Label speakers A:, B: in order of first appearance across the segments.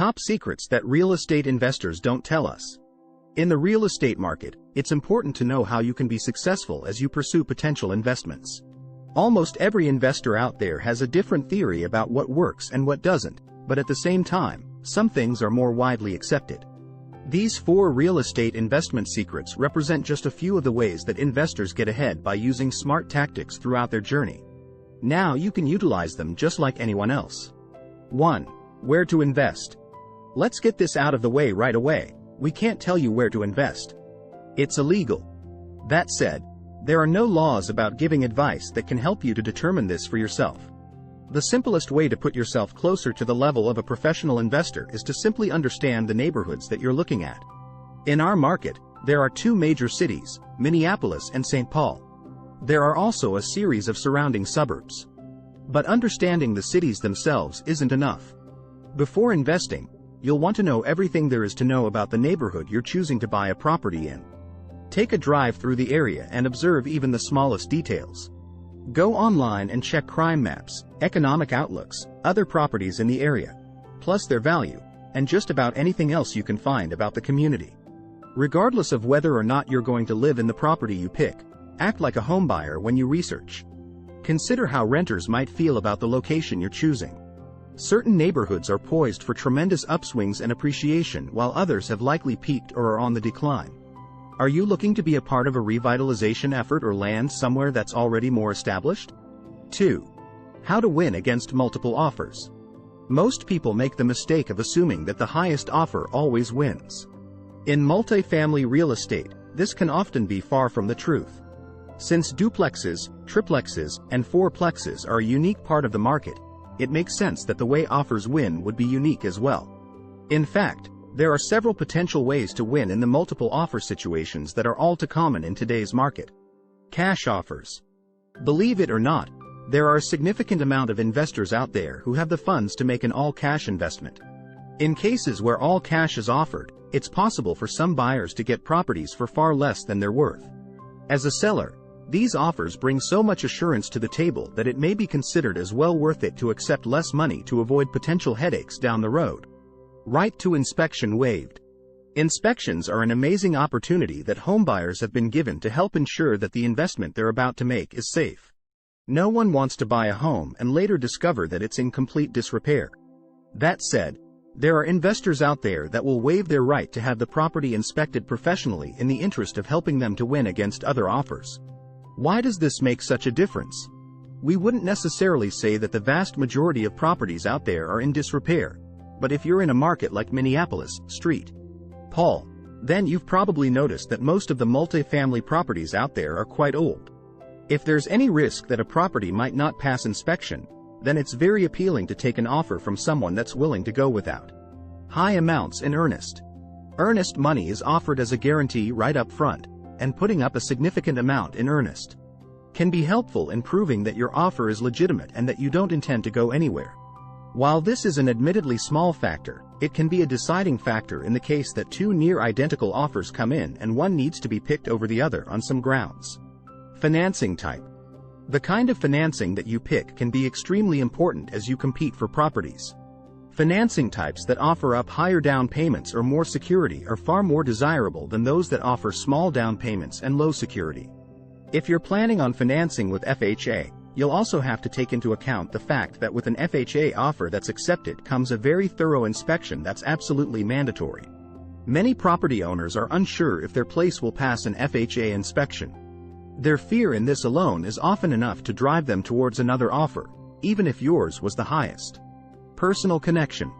A: Top secrets that real estate investors don't tell us. In the real estate market, it's important to know how you can be successful as you pursue potential investments. Almost every investor out there has a different theory about what works and what doesn't, but at the same time, some things are more widely accepted. These 4 real estate investment secrets represent just a few of the ways that investors get ahead by using smart tactics throughout their journey. Now you can utilize them just like anyone else. 1. Where to invest. Let's get this out of the way right away. We can't tell you where to invest. It's illegal. That said, there are no laws about giving advice that can help you to determine this for yourself. The simplest way to put yourself closer to the level of a professional investor is to simply understand the neighborhoods that you're looking at. In our market, there are 2 major cities, Minneapolis and St. Paul. There are also a series of surrounding suburbs. But understanding the cities themselves isn't enough. Before investing, you'll want to know everything there is to know about the neighborhood you're choosing to buy a property in. Take a drive through the area and observe even the smallest details. Go online and check crime maps, economic outlooks, other properties in the area, plus their value, and just about anything else you can find about the community. Regardless of whether or not you're going to live in the property you pick, act like a homebuyer when you research. Consider how renters might feel about the location you're choosing. Certain neighborhoods are poised for tremendous upswings and appreciation, while others have likely peaked or are on the decline. Are you looking to be a part of a revitalization effort or land somewhere that's already more established? 2. How to win against multiple offers. Most people make the mistake of assuming that the highest offer always wins. In multifamily real estate, this can often be far from the truth. Since duplexes, triplexes, and fourplexes are a unique part of the market, it makes sense that the way offers win would be unique as well. In fact, there are several potential ways to win in the multiple offer situations that are all too common in today's market. Cash offers. Believe it or not, there are a significant amount of investors out there who have the funds to make an all-cash investment. In cases where all cash is offered, it's possible for some buyers to get properties for far less than they're worth. As a seller, these offers bring so much assurance to the table that it may be considered as well worth it to accept less money to avoid potential headaches down the road. Right to inspection waived. Inspections are an amazing opportunity that homebuyers have been given to help ensure that the investment they're about to make is safe. No one wants to buy a home and later discover that it's in complete disrepair. That said, there are investors out there that will waive their right to have the property inspected professionally in the interest of helping them to win against other offers. Why does this make such a difference? We wouldn't necessarily say that the vast majority of properties out there are in disrepair, but if you're in a market like Minneapolis, St. Paul, then you've probably noticed that most of the multifamily properties out there are quite old. If there's any risk that a property might not pass inspection, then it's very appealing to take an offer from someone that's willing to go without high amounts in earnest. Earnest money is offered as a guarantee right up front, and putting up a significant amount in earnest can be helpful in proving that your offer is legitimate and that you don't intend to go anywhere. While this is an admittedly small factor, it can be a deciding factor in the case that 2 near-identical offers come in and one needs to be picked over the other on some grounds. Financing type. The kind of financing that you pick can be extremely important as you compete for properties. Financing types that offer up higher down payments or more security are far more desirable than those that offer small down payments and low security. If you're planning on financing with FHA, you'll also have to take into account the fact that with an FHA offer that's accepted comes a very thorough inspection that's absolutely mandatory. Many property owners are unsure if their place will pass an FHA inspection. Their fear in this alone is often enough to drive them towards another offer, even if yours was the highest. Personal connection.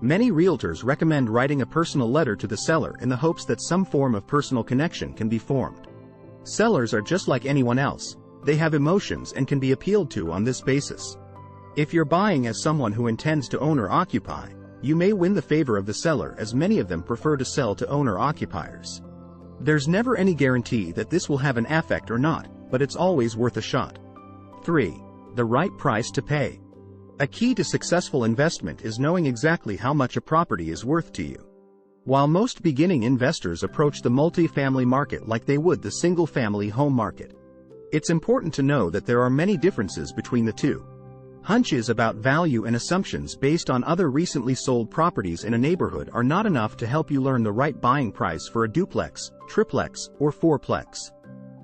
A: Many realtors recommend writing a personal letter to the seller in the hopes that some form of personal connection can be formed. Sellers are just like anyone else. They have emotions and can be appealed to on this basis. If you're buying as someone who intends to own or occupy, you may win the favor of the seller, as many of them prefer to sell to owner-occupiers. There's never any guarantee that this will have an effect or not, but it's always worth a shot. 3. The right price to pay. A key to successful investment is knowing exactly how much a property is worth to you. While most beginning investors approach the multifamily market like they would the single-family home market, it's important to know that there are many differences between the two. Hunches about value and assumptions based on other recently sold properties in a neighborhood are not enough to help you learn the right buying price for a duplex, triplex, or fourplex.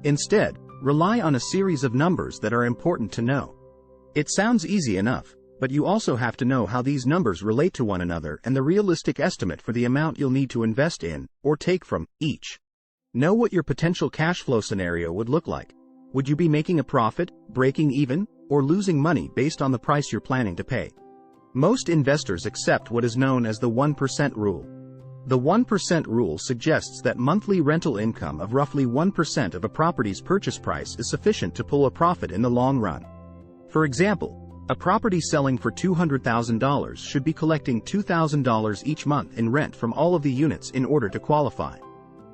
A: Instead, rely on a series of numbers that are important to know. It sounds easy enough, but you also have to know how these numbers relate to one another and the realistic estimate for the amount you'll need to invest in, or take from, each. Know what your potential cash flow scenario would look like. Would you be making a profit, breaking even, or losing money based on the price you're planning to pay? Most investors accept what is known as the 1% rule. The 1% rule suggests that monthly rental income of roughly 1% of a property's purchase price is sufficient to pull a profit in the long run. For example, a property selling for $200,000 should be collecting $2,000 each month in rent from all of the units in order to qualify.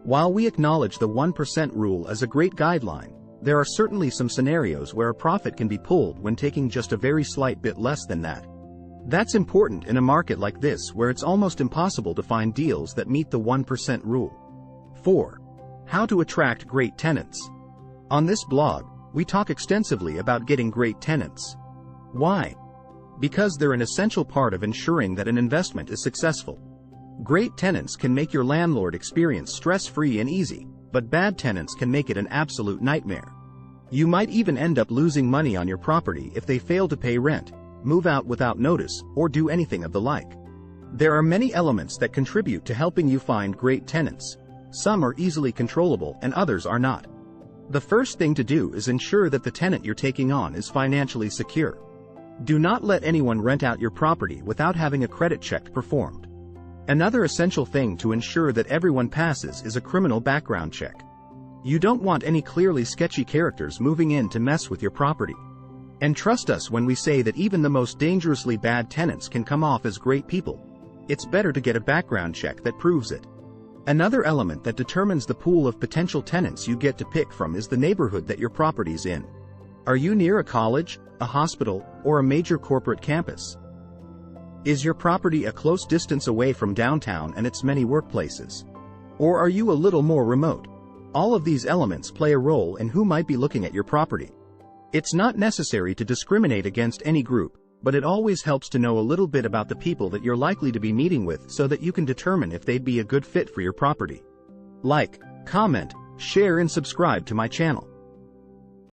A: While we acknowledge the 1% rule as a great guideline, there are certainly some scenarios where a profit can be pulled when taking just a very slight bit less than that. That's important in a market like this where it's almost impossible to find deals that meet the 1% rule. 4. How to attract great tenants. On this blog, we talk extensively about getting great tenants. Why? Because they're an essential part of ensuring that an investment is successful. Great tenants can make your landlord experience stress-free and easy, but bad tenants can make it an absolute nightmare. You might even end up losing money on your property if they fail to pay rent, move out without notice, or do anything of the like. There are many elements that contribute to helping you find great tenants. Some are easily controllable and others are not. The first thing to do is ensure that the tenant you're taking on is financially secure. Do not let anyone rent out your property without having a credit check performed. Another essential thing to ensure that everyone passes is a criminal background check. You don't want any clearly sketchy characters moving in to mess with your property. And trust us when we say that even the most dangerously bad tenants can come off as great people. It's better to get a background check that proves it. Another element that determines the pool of potential tenants you get to pick from is the neighborhood that your property's in. Are you near a college, a hospital, or a major corporate campus? Is your property a close distance away from downtown and its many workplaces? Or are you a little more remote? All of these elements play a role in who might be looking at your property. It's not necessary to discriminate against any group, but it always helps to know a little bit about the people that you're likely to be meeting with so that you can determine if they'd be a good fit for your property. Like, comment, share and subscribe to my channel.